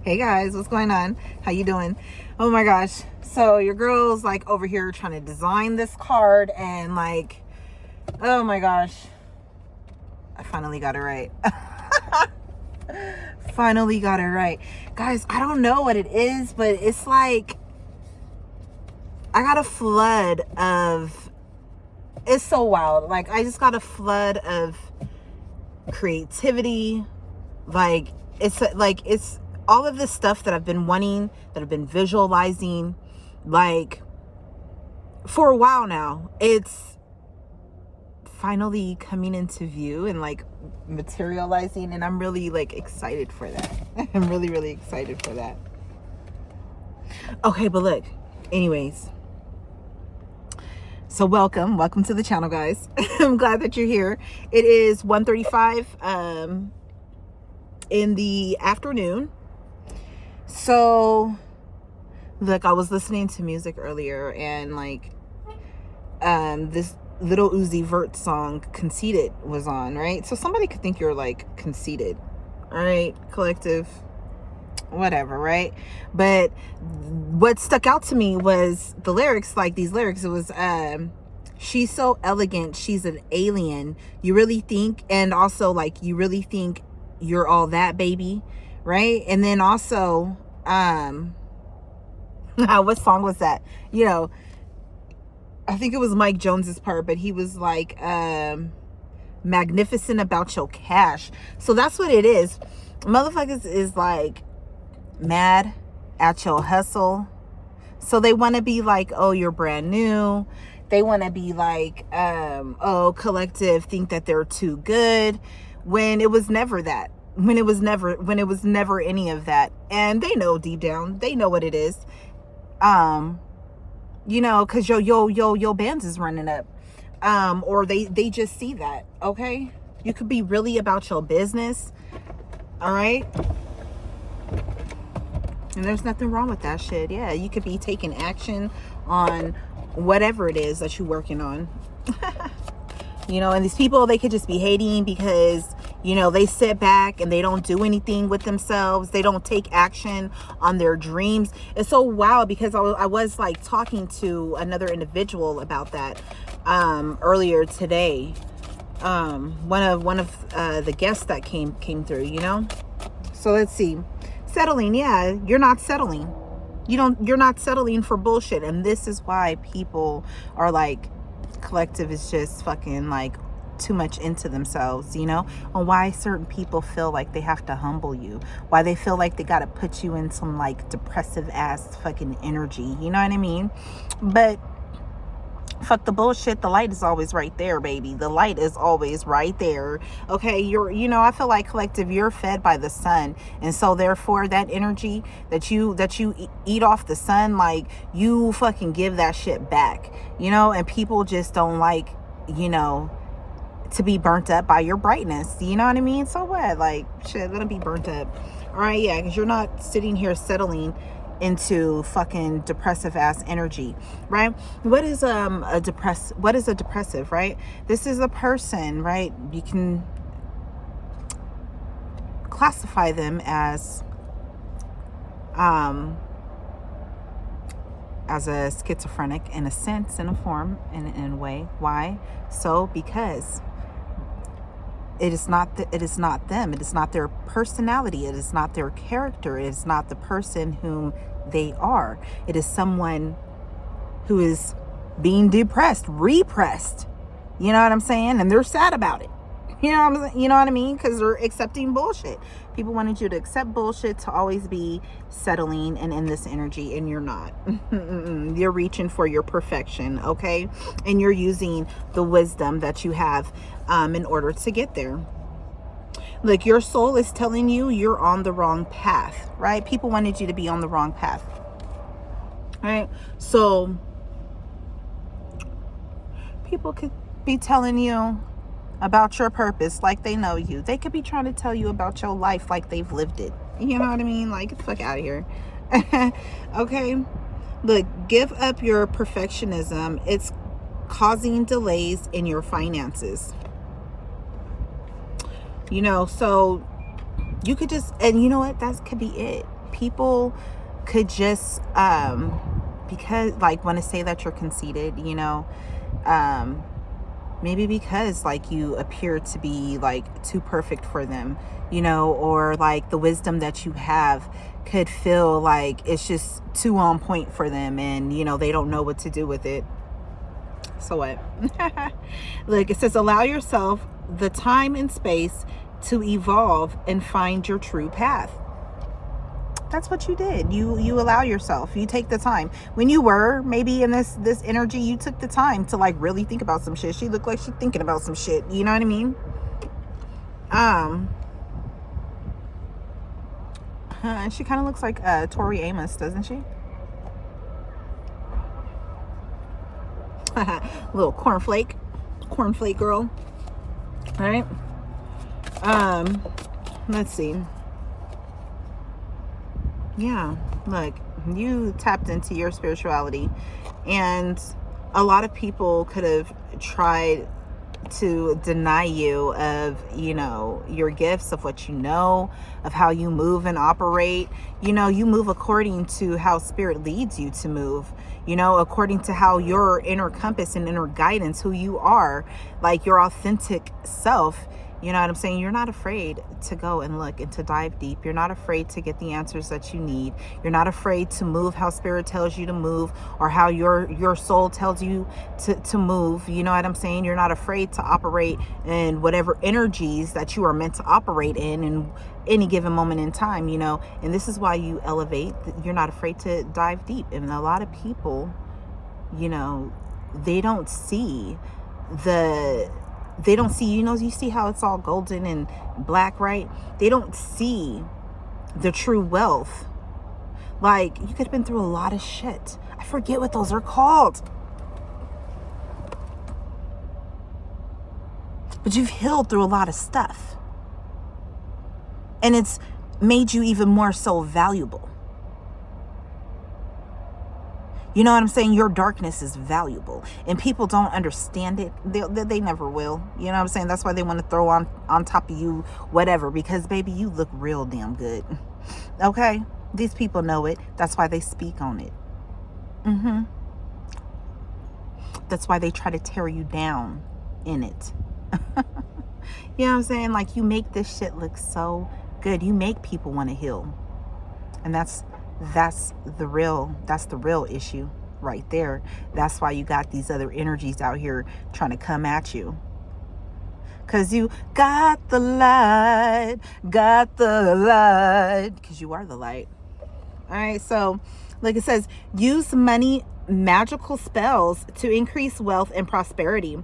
Hey guys, what's going on? How you doing? Oh my gosh. So your girl's like over here trying to design this card and like, oh my gosh. I finally got it right. Finally got it right. Guys, I don't know what it is, but it's like I got a flood of, it's so wild. Like I just got a flood of creativity. It's all of this stuff that I've been wanting, that I've been visualizing, like for a while now. It's finally coming into view and like materializing, and I'm really like excited for that. I'm really excited for that. Okay, but look, anyways, so welcome to the channel, guys. I'm glad that you're here. It is 1:35 in the afternoon. So look, I was listening to music earlier, and like this Little Uzi Vert song Conceited was on, right? So somebody could think you're like conceited, all right, collective, whatever, right? But what stuck out to me was the lyrics. Like these lyrics, it was she's so elegant, she's an alien, you really think, and also like you really think you're all that, baby, right? And then also what song was that? You know, I think it was Mike Jones's part, but he was like magnificent about your cash. So that's what it is. Motherfuckers is like mad at your hustle. So they want to be like, oh, you're brand new. They want to be like, oh, collective think that they're too good, when it was never that. When it was never any of that. And they know deep down, they know what it is. You know, cause your bands is running up. Or they just see that. Okay. You could be really about your business. All right. And there's nothing wrong with that shit. Yeah. You could be taking action on whatever it is that you're working on. You know, and these people, they could just be hating because, you know, they sit back and they don't do anything with themselves. They don't take action on their dreams. It's so wild because I was like talking to another individual about that earlier today. One of the guests that came through, you know. So let's see. Settling, yeah, you're not settling. You're not settling for bullshit, and this is why people are like, collective is just fucking like too much into themselves, you know, and why certain people feel like they have to humble you, why they feel like they got to put you in some like depressive ass fucking energy, you know what I mean? But fuck the bullshit. The light is always right there, baby. The light is always right there. Okay, you know, I feel like collective, you're fed by the sun, and so therefore that energy that you eat off the sun, like you fucking give that shit back, you know. And people just don't like, you know, to be burnt up by your brightness, you know what I mean? So what? Like shit, let them be burnt up. All right, yeah, because you're not sitting here settling into fucking depressive ass energy, right? What is a depressive, right? This is a person, right? You can classify them as a schizophrenic in a sense, in a form, in a way. Why? So because it is not them. It is not their personality. It is not their character. It is not the person whom they are. It is someone who is being repressed. You know what I'm saying? And they're sad about it. You know what I mean? Because they're accepting bullshit. People wanted you to accept bullshit, to always be settling and in this energy, and you're not. You're reaching for your perfection, okay? And you're using the wisdom that you have in order to get there. Look, your soul is telling you you're on the wrong path, right? People wanted you to be on the wrong path, right? So people could be telling you about your purpose like they know you. They could be trying to tell you about your life like they've lived it. You know what I mean? Like, get the fuck out of here. Okay? Look, give up your perfectionism. It's causing delays in your finances. You know, so you could just, and you know what? That could be it. people could just, because like want to say that you're conceited, you know, maybe because like you appear to be like too perfect for them, you know, or like the wisdom that you have could feel like it's just too on point for them, and you know, they don't know what to do with it. So what? Look, it says allow yourself the time and space to evolve and find your true path. That's what you did. You allow yourself. You take the time. When you were maybe in this energy, you took the time to like really think about some shit. She looked like she's thinking about some shit. You know what I mean? And she kind of looks like Tori Amos, doesn't she? Little cornflake girl. All right. Let's see. Yeah, look, you tapped into your spirituality, and a lot of people could have tried to deny you of, you know, your gifts, of what you know, of how you move and operate. You know, you move according to how spirit leads you to move, you know, according to how your inner compass and inner guidance, who you are, like your authentic self. You know what I'm saying? You're not afraid to go and look and to dive deep. You're not afraid to get the answers that you need. You're not afraid to move how spirit tells you to move, or how your soul tells you to move. You know what I'm saying? You're not afraid to operate in whatever energies that you are meant to operate in any given moment in time, you know. And this is why you elevate. You're not afraid to dive deep. And a lot of people, you know, they don't see, you know, you see how it's all golden and black, right? They don't see the true wealth. Like, you could have been through a lot of shit. I forget what those are called. But you've healed through a lot of stuff. And it's made you even more so valuable. You know what I'm saying? Your darkness is valuable, and people don't understand it. They never will. You know what I'm saying? That's why they want to throw on top of you whatever, because baby, you look real damn good. Okay? These people know it. That's why they speak on it. That's why they try to tear you down in it. You know what I'm saying? Like, you make this shit look so good. You make people want to heal. And that's the real issue right there. That's why you got these other energies out here trying to come at you, because you got the light, because you are the light. All right, so like it says, use money magical spells to increase wealth and prosperity.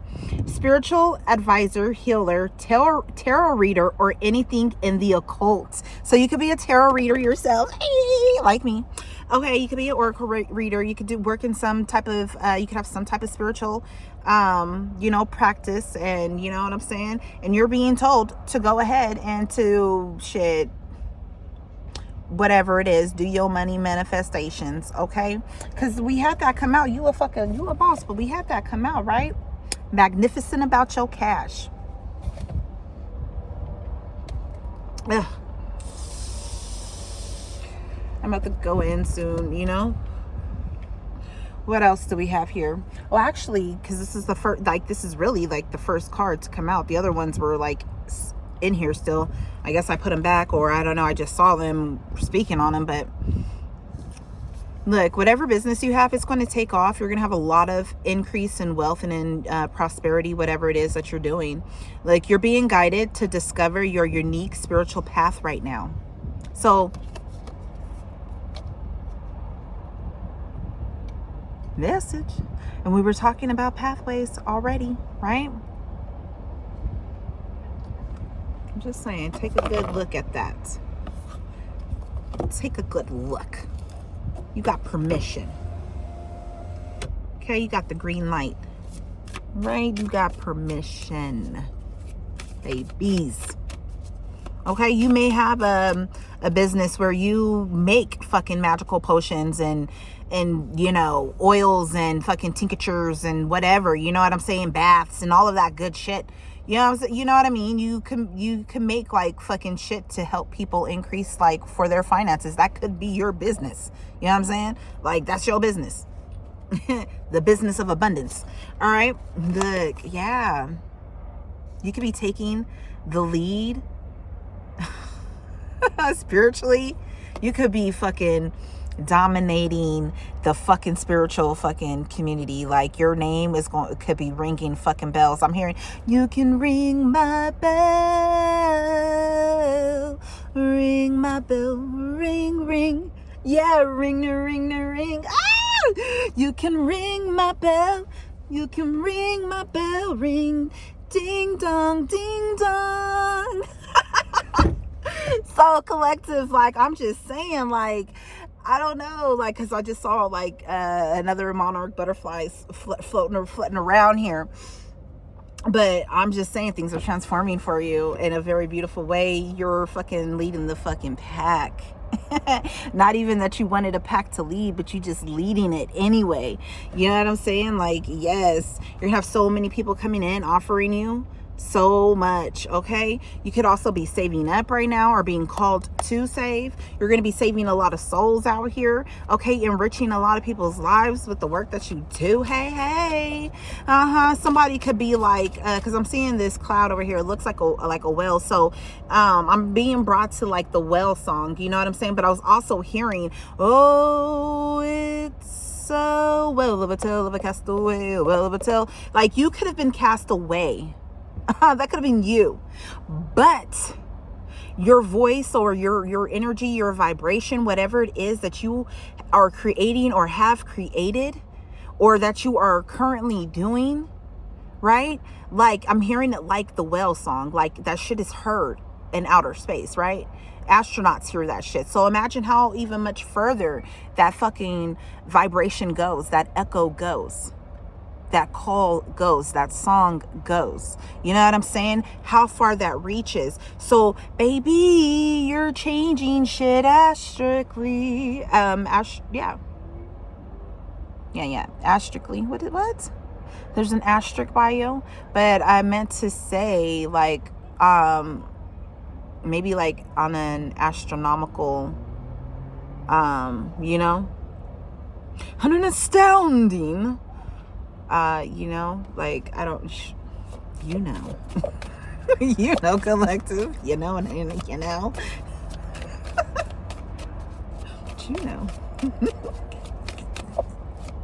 Spiritual advisor, healer, tarot reader, or anything in the occult. So you could be a tarot reader yourself, like me. Okay, you could be an oracle reader. You could work in some type of, you could have some type of spiritual, you know, practice, and you know what I'm saying? And you're being told to go ahead and to whatever it is, do your money manifestations, okay? Because we had that come out. You a boss, but we had that come out, right? Magnificent about your cash. Ugh. I'm about to go in soon, you know? What else do we have here? Well, actually, because this is the first, like, this is really like the first card to come out. The other ones were like in here still. I guess I put them back, or I don't know, I just saw them speaking on them. But look, whatever business you have, it's going to take off. You're going to have a lot of increase in wealth and in prosperity, whatever it is that you're doing. Like, you're being guided to discover your unique spiritual path right now. So message, and we were talking about pathways already, right? I'm just saying, take a good look at that. Take a good look. You got permission. Okay, you got the green light. Right? You got permission. Babies. Okay, you may have a business where you make fucking magical potions and you know, oils and fucking tinctures and whatever, you know what I'm saying, baths and all of that good shit. You know what I'm saying? You know what I mean? You can make like fucking shit to help people increase like for their finances. That could be your business. You know what I'm saying? Like that's your business. The business of abundance. All right. Look, yeah. You could be taking the lead spiritually. You could be fucking dominating the fucking spiritual fucking community. Like your name could be ringing fucking bells. I'm hearing, you can ring my bell, ring my bell, ring, ring. Yeah, ring the ring the ring. Ah! You can ring my bell. You can ring my bell, ring, ding dong, ding dong. So collective, like I'm just saying, like I don't know, like because I just saw like another monarch butterflies floating around here. But I'm just saying things are transforming for you in a very beautiful way. You're fucking leading the fucking pack. Not even that you wanted a pack to lead, but you just leading it anyway. You know what I'm saying? Like, yes, you're gonna have so many people coming in offering you so much. Okay, you could also be saving up right now or being called to save. You're going to be saving a lot of souls out here. Okay, enriching a lot of people's lives with the work that you do. Hey, somebody could be like, because I'm seeing this cloud over here, it looks like a whale. So I'm being brought to like the whale song, you know what I'm saying? But I was also hearing, oh, it's a whale of a tail of a castaway, a whale of a tail. Like you could have been cast away. That could have been you, but your voice or your energy, your vibration, whatever it is that you are creating or have created or that you are currently doing, right? Like I'm hearing it like the whale song, like that shit is heard in outer space, right? Astronauts hear that shit. So imagine how even much further that fucking vibration goes, that echo goes. That call goes, that song goes. You know what I'm saying? How far that reaches. So, baby, you're changing shit astrically. Yeah. Astrically. What? There's an asterisk bio, but I meant to say like, maybe like on an astronomical, you know, on an astounding. You know, like I don't, you know, you know, collective, you know, and you know, but you know,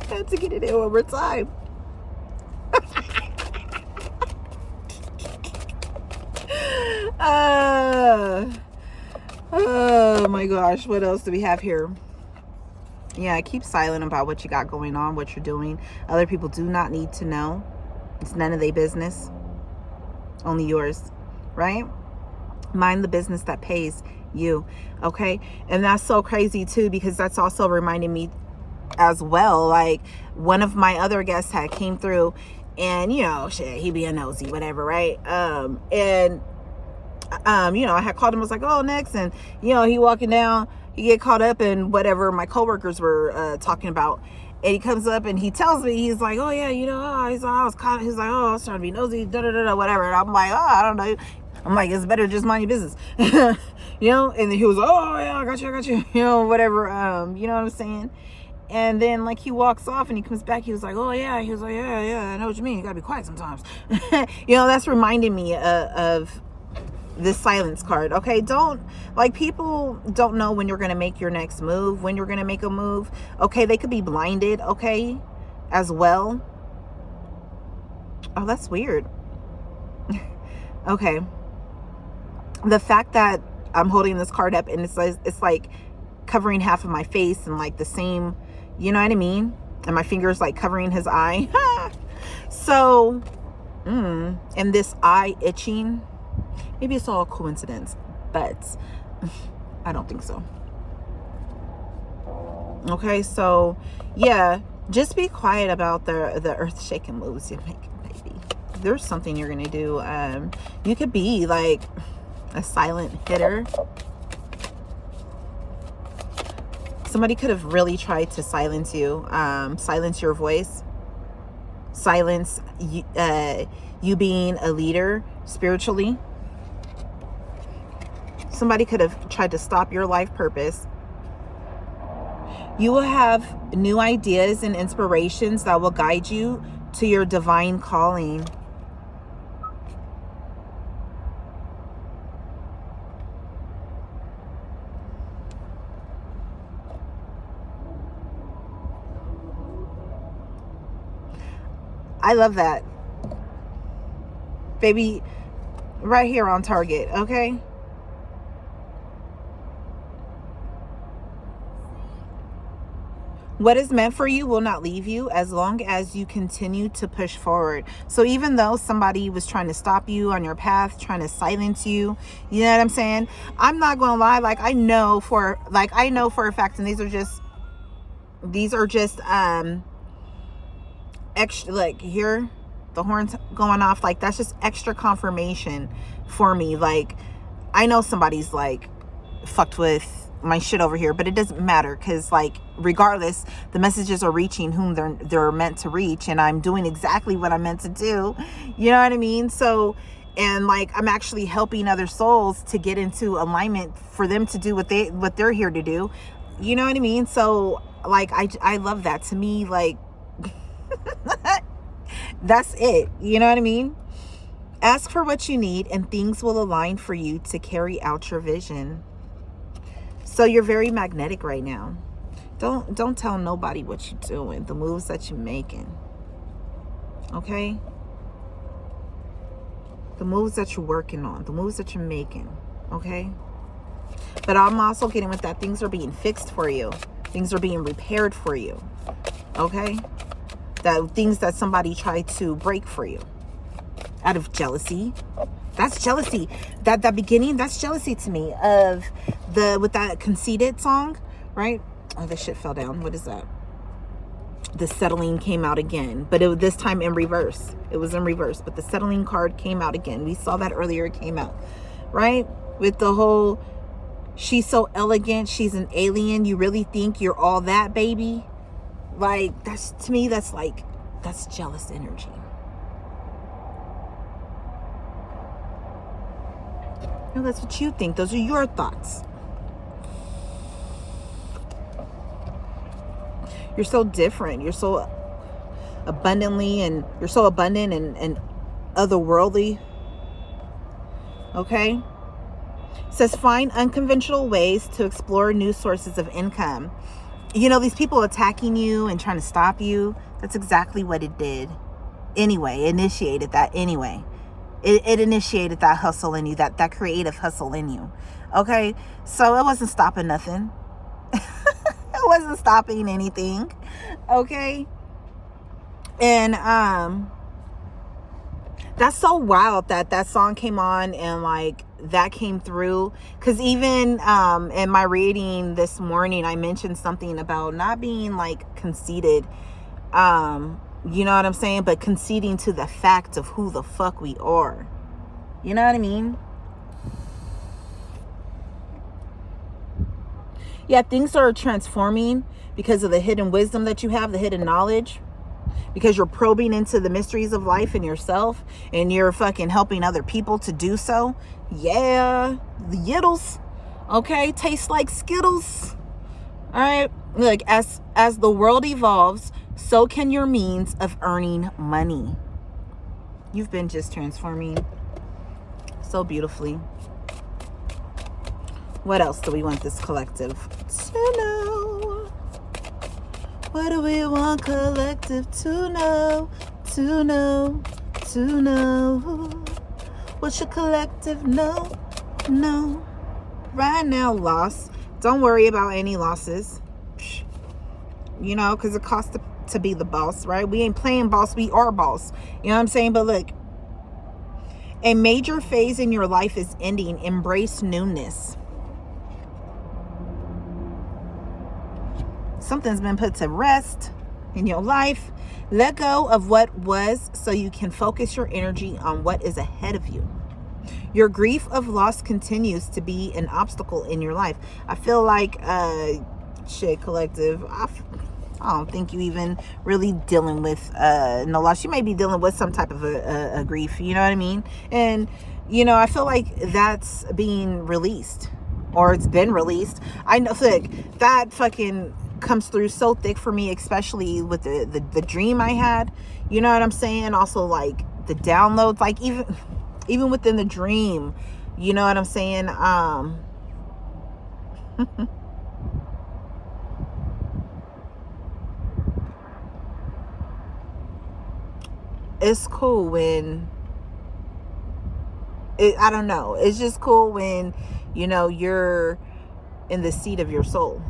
had to get it in one more time. Oh my gosh, what else do we have here? Yeah, keep silent about what you got going on, what you're doing. Other people do not need to know. It's none of their business. Only yours, right? Mind the business that pays you, okay? And that's so crazy too, because that's also reminding me as well. Like one of my other guests had came through and, you know, shit, he be a nosy, whatever, right? You know, I had called him, I was like, oh, next. And, you know, he walking down, he get caught up in whatever my coworkers were talking about. And he comes up and he tells me, he's like, oh yeah, you know, I was caught. He's like, oh, I was trying to be nosy, whatever. And I'm like, oh, I don't know. I'm like, it's better just mind your business. You know? And then he was like, oh yeah, I got you. You know, whatever. You know what I'm saying? And then like he walks off and he comes back. He was like, oh yeah. He was like, yeah, I know what you mean. You gotta be quiet sometimes. You know, that's reminding me of this silence card. Okay, people don't know when you're gonna make your next move, when you're gonna make a move. Okay, they could be blinded, okay, as well. Oh, that's weird. Okay, the fact that I'm holding this card up and it's like covering half of my face and like the same, you know what I mean, and my fingers like covering his eye. So and this eye itching, maybe it's all coincidence, but I don't think so. Okay, so yeah, just be quiet about the earth shaking moves you're making, baby. There's something you're gonna do. You could be like a silent hitter. Somebody could have really tried to silence you, silence your voice, silence you being a leader, spiritually. Somebody could have tried to stop your life purpose. You will have new ideas and inspirations that will guide you to your divine calling. I love that. Baby, right here on target, okay? What is meant for you will not leave you as long as you continue to push forward. So even though somebody was trying to stop you on your path, trying to silence you, you know what I'm saying? I'm not going to lie. Like, I know for a fact, and these are just, extra, like, here, the horns going off. Like, that's just extra confirmation for me. Like, I know somebody's, like, fucked with my shit over here, but it doesn't matter, because, like, regardless, the messages are reaching whom they're meant to reach, and I'm doing exactly what I'm meant to do. You know what I mean? So, and, like, I'm actually helping other souls to get into alignment for them to do what they're here to do. You know what I mean? So, like, I love that. To me, like, that's it. You know what I mean? Ask for what you need and things will align for you to carry out your vision. So you're very magnetic right now. Don't tell nobody what you're doing, the moves that you're making. Okay? The moves that you're working on, the moves that you're making. Okay? But I'm also getting with that things are being fixed for you. Things are being repaired for you. Okay? That things that somebody tried to break for you out of jealousy. That's jealousy. That beginning, that's jealousy to me of with that Conceited song, right? Oh, this shit fell down. What is that? The settling came out again, but this time in reverse. It was in reverse, but the settling card came out again. We saw that earlier. It came out, right? With the whole, she's so elegant, she's an alien. You really think you're all that, baby? Like, that's, to me, that's jealous energy. No, that's what you think. Those are your thoughts. You're so different. You're so abundantly, and you're so abundant and otherworldly. Okay? It says find unconventional ways to explore new sources of income. You know, these people attacking you and trying to stop you, that's exactly what it did. Anyway, initiated that anyway. It initiated that hustle in you, that creative hustle in you. Okay? So it wasn't stopping nothing. It wasn't stopping anything. Okay? And that's so wild that song came on and, like, that came through. Because even in my reading this morning, I mentioned something about not being, like, conceited. You know what I'm saying? But conceding to the fact of who the fuck we are. You know what I mean? Yeah, things are transforming because of the hidden wisdom that you have, the hidden knowledge. Because you're probing into the mysteries of life and yourself. And you're fucking helping other people to do so. Yeah. The yiddles. Okay? Tastes like Skittles. Alright? Look, as the world evolves, so can your means of earning money. You've been just transforming so beautifully. What else do we want this collective to know? What do we want collective to know? To know, to know. What should collective know? No. Right now, loss. Don't worry about any losses. You know, because it costs to be the boss, right? We ain't playing boss, we are boss. You know what I'm saying? But look, a major phase in your life is ending. Embrace newness. Something's been put to rest in your life. Let go of what was so you can focus your energy on what is ahead of you. Your grief of loss continues to be an obstacle in your life. I feel like, shit, collective, I don't think you even really dealing with no loss. You may be dealing with some type of a grief, you know what I mean? And you know, I feel like that's being released, or it's been released. I know, like, that fucking comes through so thick for me, especially with the dream I had, you know what I'm saying? Also, like, the downloads, like, even within the dream, you know what I'm saying? It's cool when I don't know, it's just cool when, you know, you're in the seat of your soul.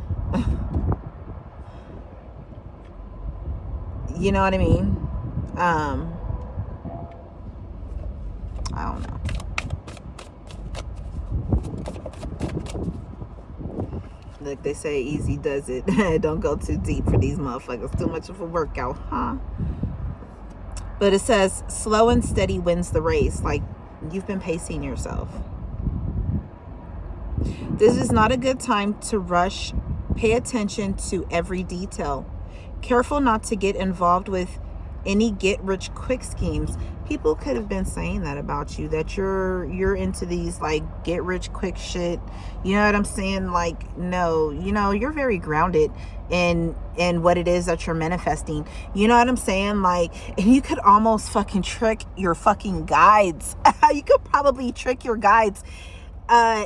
You know what I mean? I don't know. Like they say, easy does it. Don't go too deep for these motherfuckers. Too much of a workout, huh? But it says, slow and steady wins the race. Like, you've been pacing yourself. This is not a good time to rush. Pay attention to every detail. Careful not to get involved with any get-rich-quick schemes. People could have been saying that about you, that you're into these, like, get-rich-quick shit. You know what I'm saying? Like, no, you know, you're very grounded in what it is that you're manifesting. You know what I'm saying? Like, and you could almost fucking trick your fucking guides. You could probably trick your guides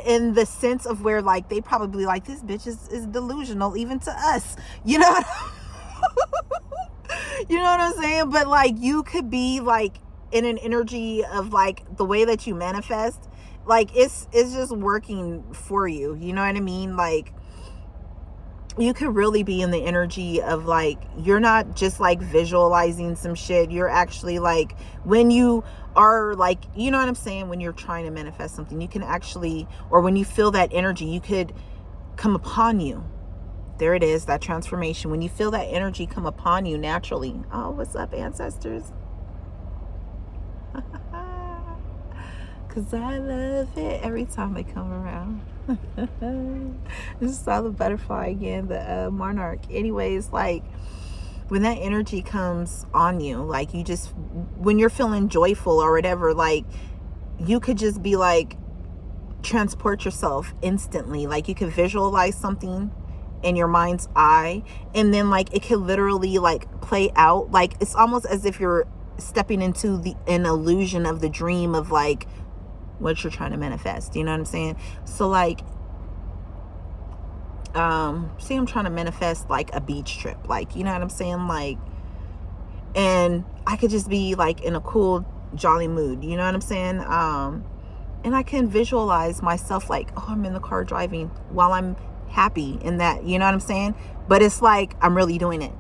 in the sense of where, like, they probably like, this bitch is delusional even to us. You know what you know what I'm saying? But, like, you could be, like, in an energy of, like, the way that you manifest, like, it's just working for you. You know what I mean? Like, you could really be in the energy of, like, you're not just, like, visualizing some shit. You're actually, like, when you are, like, you know what I'm saying? When you're trying to manifest something, you can actually, or when you feel that energy, you could come upon you. There it is, that transformation. When you feel that energy come upon you naturally. Oh, what's up, ancestors? Because I love it every time they come around. Just saw the butterfly again, the monarch. Anyways, like, when that energy comes on you, like, you just, when you're feeling joyful or whatever, like, you could just be like, transport yourself instantly. Like, you could visualize something in your mind's eye, and then, like, it could literally, like, play out. Like, it's almost as if you're stepping into an illusion of the dream of, like, what you're trying to manifest. You know what I'm saying? So, like, say I'm trying to manifest, like, a beach trip, like, you know what I'm saying? Like, and I could just be, like, in a cool, jolly mood, you know what I'm saying? And I can visualize myself, like, oh, I'm in the car driving while I'm happy in that, you know what I'm saying? But it's like, I'm really doing it.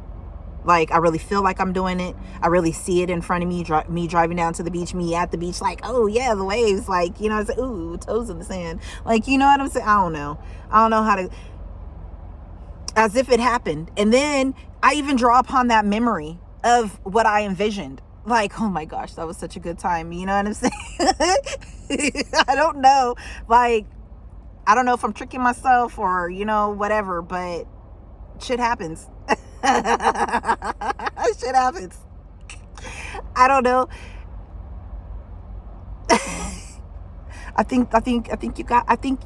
Like, I really feel like I'm doing it. I really see it in front of me, me driving down to the beach, me at the beach, like, oh yeah, the waves, like, you know, it's like, ooh, toes in the sand. Like, you know what I'm saying? I don't know how to, as if it happened. And then I even draw upon that memory of what I envisioned. Like, oh my gosh, that was such a good time. You know what I'm saying? I don't know. Like, I don't know if I'm tricking myself or, you know, whatever, but shit happens. Shit happens. I don't know. I think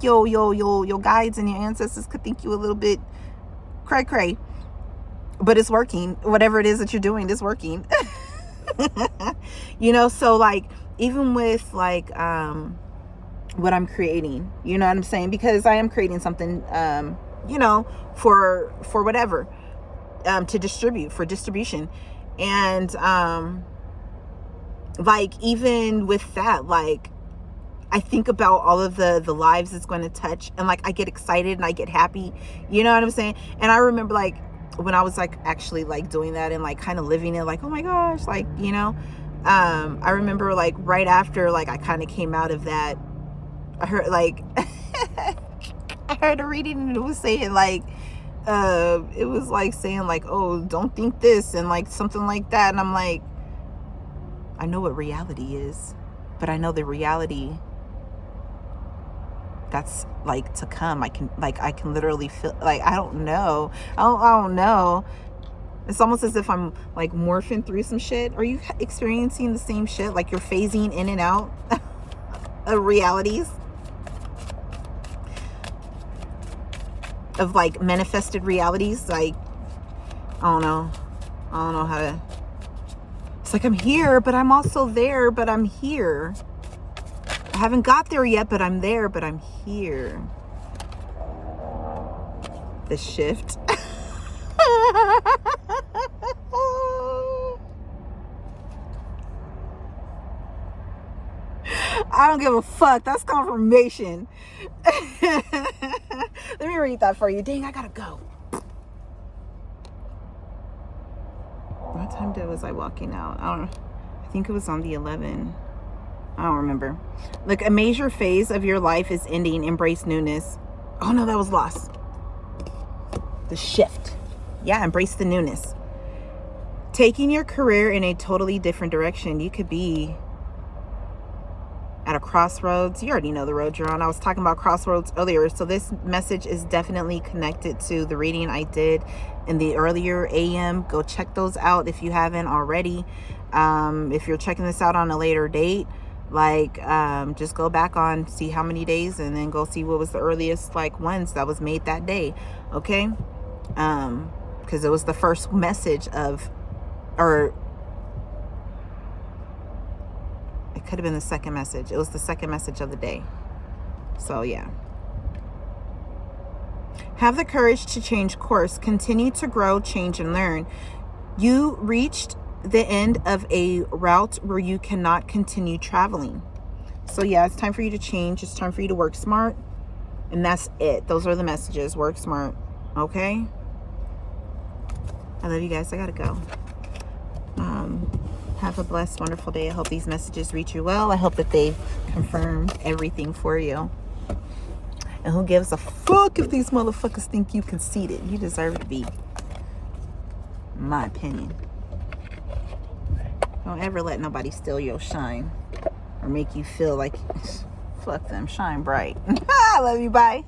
your guides and your ancestors could think you a little bit cray, but it's working. Whatever it is that you're doing is working. You know, so, like, even with, like, what I'm creating, you know what I'm saying? Because I am creating something, you know, for whatever, to distribute, for distribution. And, like, even with that, like, I think about all of the lives it's going to touch, and, like, I get excited and I get happy, you know what I'm saying? And I remember, like, when I was, like, actually, like, doing that and, like, kind of living it, like, oh my gosh, like, you know, I remember, like, right after, like, I kind of came out of that, I heard, like, I heard a reading and it was saying, like, it was, like, saying, like, oh, don't think this, and, like, something like that. And I'm like, I know what reality is, but I know the reality that's, like, to come. I can literally feel, like, I don't know. I don't know. It's almost as if I'm like morphing through some shit. Are you experiencing the same shit? Like you're phasing in and out of realities? Of like manifested realities? Like, I don't know how to. It's like I'm here, but I'm also there, but I'm here. I haven't got there yet, but I'm there, but I'm here. The shift. I don't give a fuck. That's confirmation. Let me read that for you. Dang, I gotta go. What time was I walking out? I don't know. I think it was on the 11. I don't remember. Look, a major phase of your life is ending. Embrace newness. Oh no, that was lost. The shift. Yeah, embrace the newness. Taking your career in a totally different direction. You could be at a crossroads. You already know the road you're on. I was talking about crossroads earlier. So this message is definitely connected to the reading I did in the earlier AM. Go check those out if you haven't already. If you're checking this out on a later date, like just go back on, see how many days, and then go see what was the earliest like ones that was made that day. Okay. Because it was the first message of, or it could have been the second message. It was the second message of the day. So yeah. Have the courage to change course. Continue to grow, change, and learn. You reached the end of a route where you cannot continue traveling. So yeah, it's time for you to change. It's time for you to work smart. And that's it. Those are the messages. Work smart. Okay? I love you guys. I gotta go. Have a blessed, wonderful day. I hope these messages reach you well. I hope that they confirm everything for you. And who gives a fuck if these motherfuckers think you conceited? You deserve to be. In my opinion. Don't ever let nobody steal your shine or make you feel like, fuck them, shine bright. I love you. Bye.